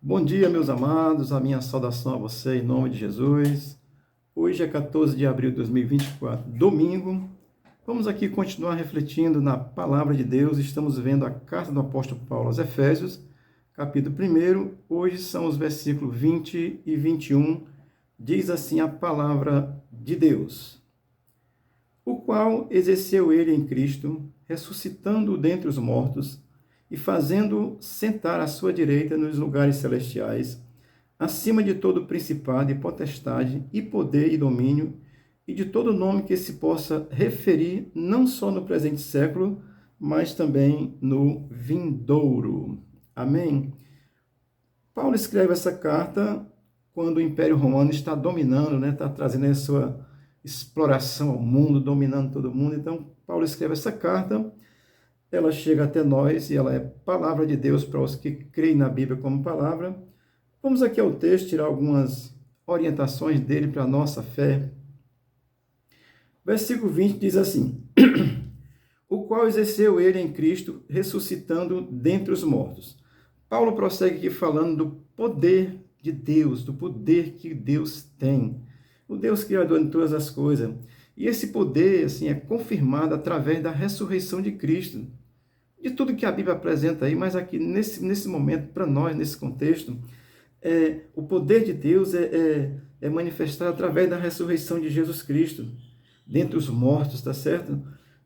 Bom dia, meus amados, a minha saudação a você em nome de Jesus. Hoje é 14 de abril de 2024, domingo. Vamos aqui continuar refletindo na palavra de Deus. Estamos vendo a carta do apóstolo Paulo aos Efésios, capítulo 1. Hoje são os versículos 20 e 21. Diz assim a palavra de Deus: o qual exerceu ele em Cristo, ressuscitando-o dentre os mortos, e fazendo sentar à sua direita nos lugares celestiais, acima de todo principado e potestade, e poder e domínio, e de todo nome que se possa referir, não só no presente século, mas também no vindouro. Amém? Paulo escreve essa carta quando o Império Romano está dominando, está trazendo a sua exploração ao mundo, dominando todo mundo. Então, Paulo escreve essa carta. Ela chega até nós e ela é palavra de Deus para os que creem na Bíblia como palavra. Vamos aqui ao texto tirar algumas orientações dele para a nossa fé. Versículo 20 diz assim: o qual exerceu ele em Cristo, ressuscitando dentre os mortos. Paulo prossegue aqui falando do poder de Deus, do poder que Deus tem, o Deus criador de todas as coisas. E esse poder assim, é confirmado através da ressurreição de Cristo. De tudo que a Bíblia apresenta aí, mas aqui nesse momento, para nós, nesse contexto, o poder de Deus é manifestado através da ressurreição de Jesus Cristo, dentre os mortos, tá certo?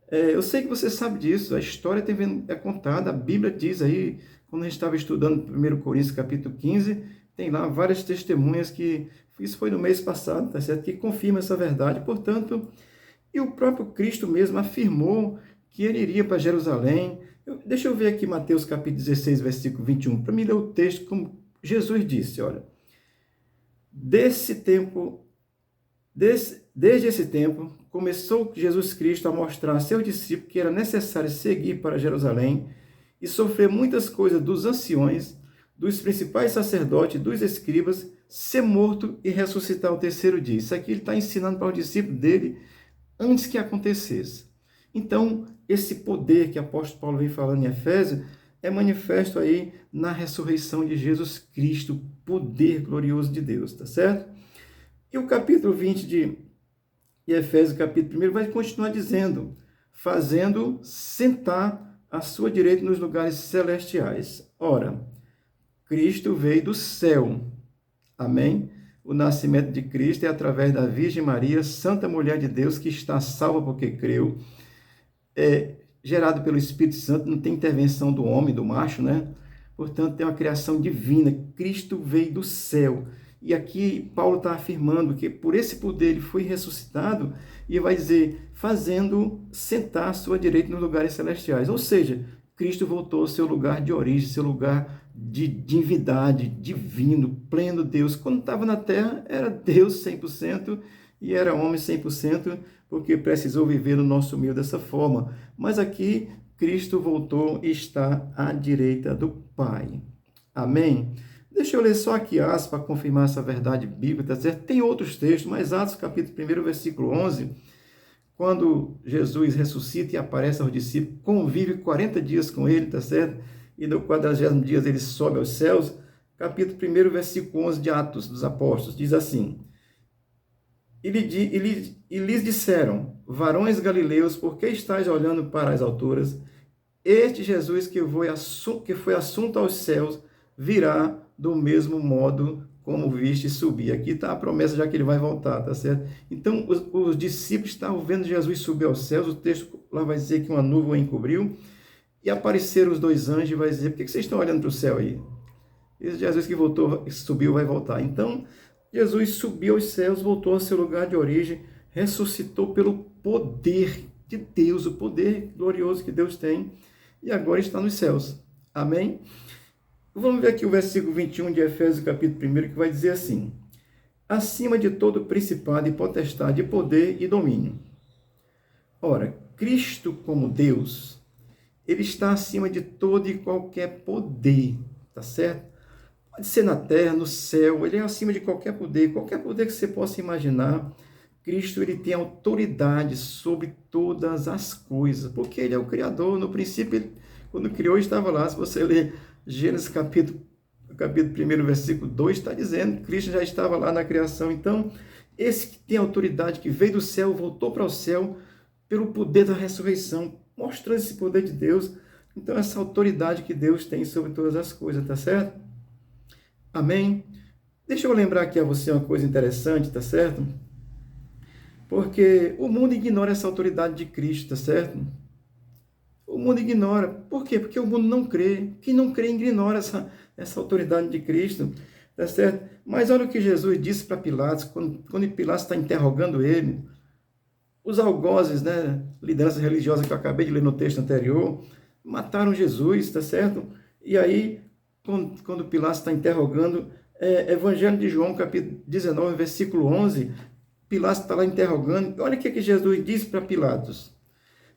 Eu sei que você sabe disso, a história é contada, a Bíblia diz aí, quando a gente estava estudando 1 Coríntios capítulo 15, tem lá várias testemunhas que, isso foi no mês passado, tá certo? Que confirma essa verdade, portanto, e o próprio Cristo mesmo afirmou que ele iria para Jerusalém. Deixa eu ver aqui Mateus capítulo 16, versículo 21, para me ler o texto como Jesus disse, olha. Desde esse tempo, começou Jesus Cristo a mostrar a seus discípulos que era necessário seguir para Jerusalém e sofrer muitas coisas dos anciões, dos principais sacerdotes, dos escribas, ser morto e ressuscitar ao terceiro dia. Isso aqui ele está ensinando para os discípulos dele antes que acontecesse. Então, esse poder que o apóstolo Paulo vem falando em Efésios é manifesto aí na ressurreição de Jesus Cristo, poder glorioso de Deus, tá certo? E o capítulo 20 de Efésios, capítulo 1, vai continuar dizendo, fazendo sentar à sua direita nos lugares celestiais. Ora, Cristo veio do céu, amém? O nascimento de Cristo é através da Virgem Maria, Santa Mulher de Deus, que está salva porque creu, gerado pelo Espírito Santo, não tem intervenção do homem, do macho, né? Portanto, tem uma criação divina. Cristo veio do céu. E aqui Paulo está afirmando que por esse poder ele foi ressuscitado e vai dizer, fazendo sentar à sua direita nos lugares celestiais. Ou seja, Cristo voltou ao seu lugar de origem, seu lugar de divindade, divino, pleno Deus. Quando estava na terra, era Deus 100% e era homem 100%, porque precisou viver no nosso meio dessa forma. Mas aqui, Cristo voltou e está à direita do Pai. Amém? Deixa eu ler só aqui aspas para confirmar essa verdade bíblica, tá certo? Tem outros textos, mas Atos capítulo 1, versículo 11, quando Jesus ressuscita e aparece aos discípulos, convive 40 dias com ele, tá certo? E no 40º dia ele sobe aos céus. Capítulo 1, versículo 11 de Atos dos Apóstolos, diz assim: e lhes disseram, varões galileus, por que estáis olhando para as alturas? Este Jesus que foi assunto aos céus virá do mesmo modo como viste subir. Aqui está a promessa, já que ele vai voltar, tá certo? Então, os discípulos estavam vendo Jesus subir aos céus, o texto lá vai dizer que uma nuvem o encobriu, e apareceram os dois anjos e vai dizer, por que vocês estão olhando para o céu aí? Esse Jesus que voltou, que subiu, vai voltar. Então, Jesus subiu aos céus, voltou ao seu lugar de origem, ressuscitou pelo poder de Deus, o poder glorioso que Deus tem, e agora está nos céus. Amém? Vamos ver aqui o versículo 21 de Efésios, capítulo 1, que vai dizer assim: acima de todo principado e potestade, poder e domínio. Ora, Cristo como Deus, ele está acima de todo e qualquer poder, tá certo? Pode ser na terra, no céu, ele é acima de qualquer poder que você possa imaginar. Cristo, ele tem autoridade sobre todas as coisas, porque ele é o Criador. No princípio, quando criou, estava lá. Se você ler Gênesis capítulo capítulo 1, versículo 2, está dizendo que Cristo já estava lá na criação. Então, esse que tem autoridade, que veio do céu, voltou para o céu, pelo poder da ressurreição, mostrando esse poder de Deus. Então, essa autoridade que Deus tem sobre todas as coisas, tá certo? Amém? Deixa eu lembrar aqui a você uma coisa interessante, tá certo? Porque o mundo ignora essa autoridade de Cristo, tá certo? O mundo ignora. Por quê? Porque o mundo não crê. Quem não crê ignora essa autoridade de Cristo, tá certo? Mas olha o que Jesus disse para Pilatos, quando Pilatos está interrogando ele. Os algozes, né, liderança religiosa que eu acabei de ler no texto anterior, mataram Jesus, tá certo? E aí, quando Pilatos está interrogando, Evangelho de João, capítulo 19, versículo 11, Pilatos está lá interrogando. Olha o que Jesus disse para Pilatos: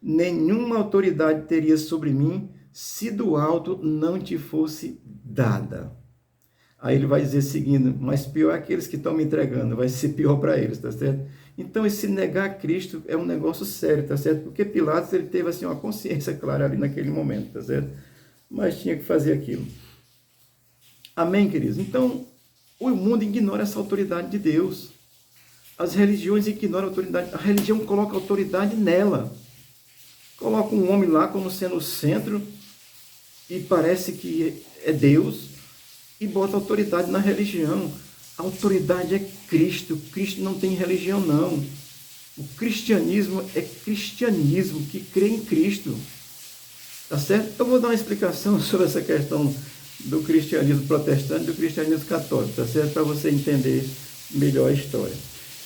nenhuma autoridade teria sobre mim se do alto não te fosse dada. Aí ele vai dizer seguindo, mas pior é aqueles que estão me entregando, vai ser pior para eles, tá certo? Então esse negar Cristo é um negócio sério, tá certo? Porque Pilatos, ele teve assim uma consciência clara ali naquele momento, tá certo? Mas tinha que fazer aquilo. Amém, queridos? Então, o mundo ignora essa autoridade de Deus. As religiões ignoram a autoridade. A religião coloca autoridade nela. Coloca um homem lá como sendo o centro e parece que é Deus e bota autoridade na religião. A autoridade é Cristo. Cristo não tem religião, não. O cristianismo é cristianismo que crê em Cristo. Tá certo? Eu vou dar uma explicação sobre essa questão do cristianismo protestante e do cristianismo católico, tá certo? Para você entender melhor a história.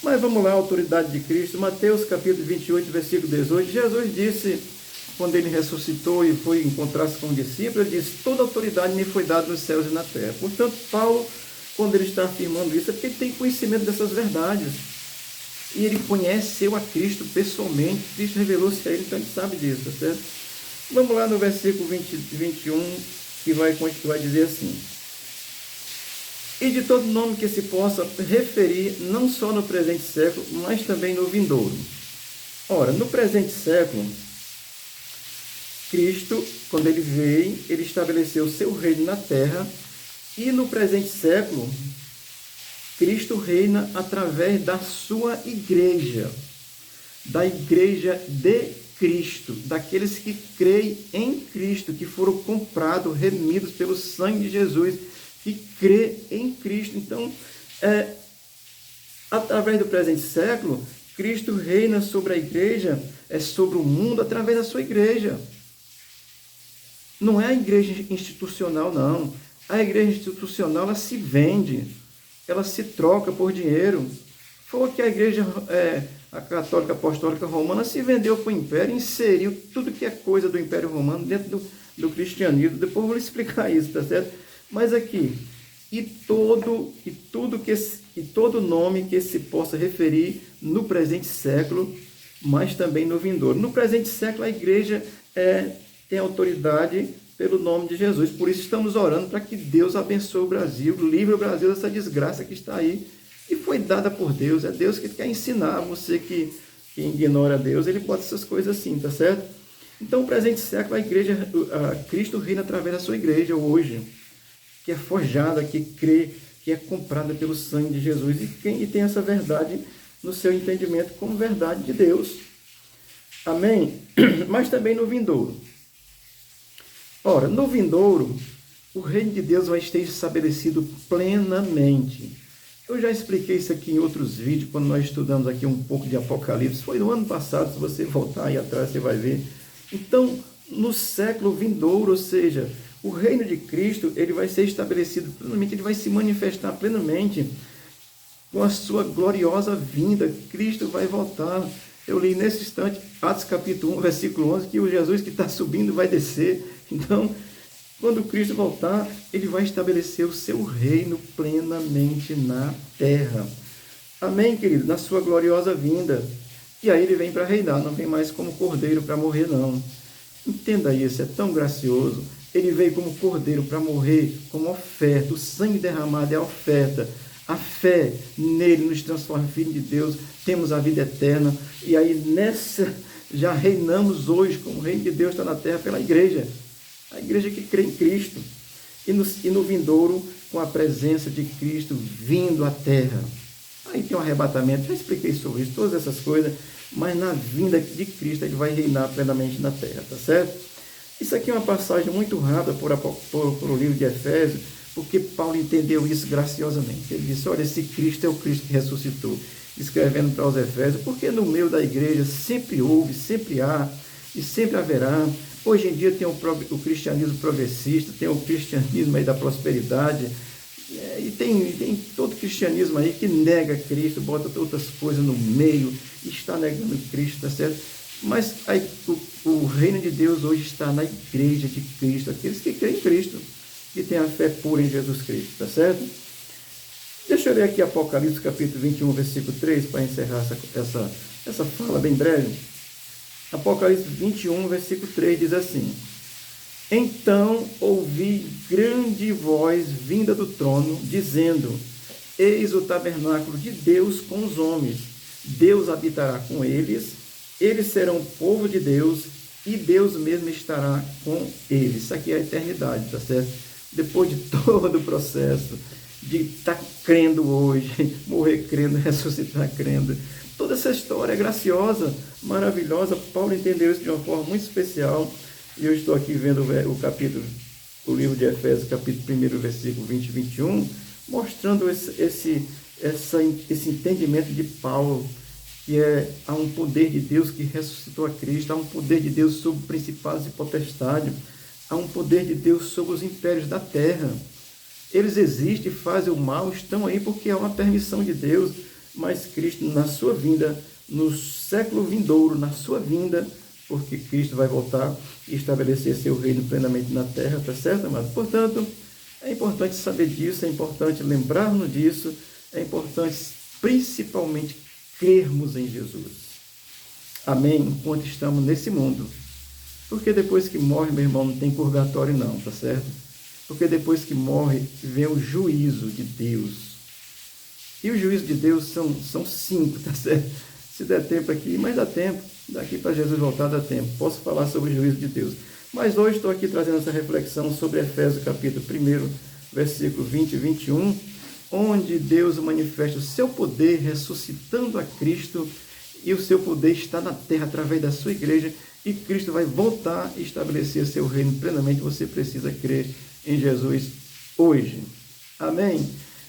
Mas vamos lá, a autoridade de Cristo. Mateus capítulo 28, versículo 18. Jesus disse, quando ele ressuscitou e foi encontrar-se com os discípulos, ele disse: toda autoridade me foi dada nos céus e na terra. Portanto, Paulo, quando ele está afirmando isso, é porque ele tem conhecimento dessas verdades. E ele conheceu a Cristo pessoalmente. Cristo revelou-se a ele, então ele sabe disso, tá certo? Vamos lá no versículo 21, que vai dizer assim: e de todo nome que se possa referir, não só no presente século, mas também no vindouro. Ora, no presente século, Cristo, quando ele veio, ele estabeleceu o seu reino na terra, e no presente século, Cristo reina através da sua igreja, da igreja de Cristo, daqueles que creem em Cristo, que foram comprados, remidos pelo sangue de Jesus, que crê em Cristo. Então, através do presente século, Cristo reina sobre a igreja, sobre o mundo, através da sua igreja. Não é a igreja institucional, não. A igreja institucional, ela se vende, ela se troca por dinheiro. Foi que a igreja a católica apostólica romana se vendeu para o império, inseriu tudo que é coisa do império romano dentro do cristianismo. Depois eu vou explicar isso, tá certo? Mas aqui, todo nome que se possa referir no presente século, mas também no vindouro. No presente século, a igreja tem autoridade pelo nome de Jesus. Por isso estamos orando para que Deus abençoe o Brasil, livre o Brasil dessa desgraça que está aí, e foi dada por Deus. É Deus que quer ensinar. Você que ignora Deus, ele bota essas coisas assim, tá certo? Então, no presente século, Cristo reina através da sua igreja hoje, que é forjada, que crê, que é comprada pelo sangue de Jesus, e tem essa verdade no seu entendimento como verdade de Deus. Amém? Mas também no vindouro. Ora, no vindouro, o reino de Deus vai estar estabelecido plenamente. Eu já expliquei isso aqui em outros vídeos, quando nós estudamos aqui um pouco de Apocalipse. Foi no ano passado, se você voltar aí atrás, você vai ver. Então, no século vindouro, ou seja, o reino de Cristo, ele vai ser estabelecido plenamente, ele vai se manifestar plenamente com a sua gloriosa vinda. Cristo vai voltar. Eu li nesse instante, Atos capítulo 1, versículo 11, que o Jesus que está subindo vai descer. Então, quando Cristo voltar, ele vai estabelecer o seu reino plenamente na terra. Amém, querido? Na sua gloriosa vinda. E aí ele vem para reinar, não vem mais como cordeiro para morrer, não. Entenda isso, é tão gracioso. Ele veio como cordeiro para morrer, como oferta. O sangue derramado é a oferta. A fé nele nos transforma em filho de Deus. Temos a vida eterna. E aí nessa, já reinamos hoje, como o reino de Deus está na terra pela igreja. A igreja que crê em Cristo. e no vindouro com a presença de Cristo vindo à terra. Aí tem um arrebatamento, já expliquei sobre isso, todas essas coisas, mas na vinda de Cristo ele vai reinar plenamente na terra, tá certo? Isso aqui é uma passagem muito rápida por o livro de Efésios, porque Paulo entendeu isso graciosamente. Ele disse, olha, esse Cristo é o Cristo que ressuscitou, escrevendo para os Efésios, porque no meio da igreja sempre houve, sempre há e sempre haverá. Hoje em dia tem o cristianismo progressista, tem o cristianismo aí da prosperidade, e tem todo cristianismo aí que nega Cristo, bota outras coisas no meio, está negando Cristo, tá certo? Mas aí, o reino de Deus hoje está na igreja de Cristo, aqueles que creem em Cristo, que têm a fé pura em Jesus Cristo, tá certo? Deixa eu ler aqui Apocalipse capítulo 21, versículo 3, para encerrar essa fala bem breve. Apocalipse 21, versículo 3 diz assim: então ouvi grande voz vinda do trono, dizendo, eis o tabernáculo de Deus com os homens, Deus habitará com eles, eles serão povo de Deus, e Deus mesmo estará com eles. Isso aqui é a eternidade, tá certo? Depois de todo o processo de estar crendo hoje, morrer crendo, ressuscitar crendo, toda essa história é graciosa, maravilhosa. Paulo entendeu isso de uma forma muito especial. E eu estou aqui vendo o livro de Efésios, capítulo 1, versículo 20 e 21, mostrando esse entendimento de Paulo, que há um poder de Deus que ressuscitou a Cristo, há um poder de Deus sobre principados e potestades, há um poder de Deus sobre os impérios da terra. Eles existem, fazem o mal, estão aí porque há uma permissão de Deus, mas Cristo, na sua vinda, no século vindouro, na sua vinda, porque Cristo vai voltar e estabelecer seu reino plenamente na terra, tá certo, amado? Portanto, é importante saber disso, é importante lembrarmos disso, é importante principalmente crermos em Jesus. Amém? Enquanto estamos nesse mundo. Porque depois que morre, meu irmão, não tem purgatório não, tá certo? Porque depois que morre, vem o juízo de Deus. E o juízo de Deus são 5, tá certo? Se der tempo aqui, mas dá tempo. Daqui para Jesus voltar dá tempo. Posso falar sobre o juízo de Deus. Mas hoje estou aqui trazendo essa reflexão sobre Efésios capítulo 1, versículo 20 e 21, onde Deus manifesta o seu poder ressuscitando a Cristo, e o seu poder está na terra através da sua igreja, e Cristo vai voltar e estabelecer seu reino plenamente. Você precisa crer em Jesus hoje. Amém?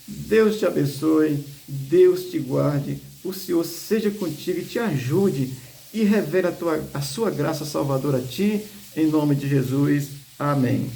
Deus te abençoe, Deus te guarde, o Senhor seja contigo e te ajude e revele a sua graça salvadora a ti, em nome de Jesus. Amém.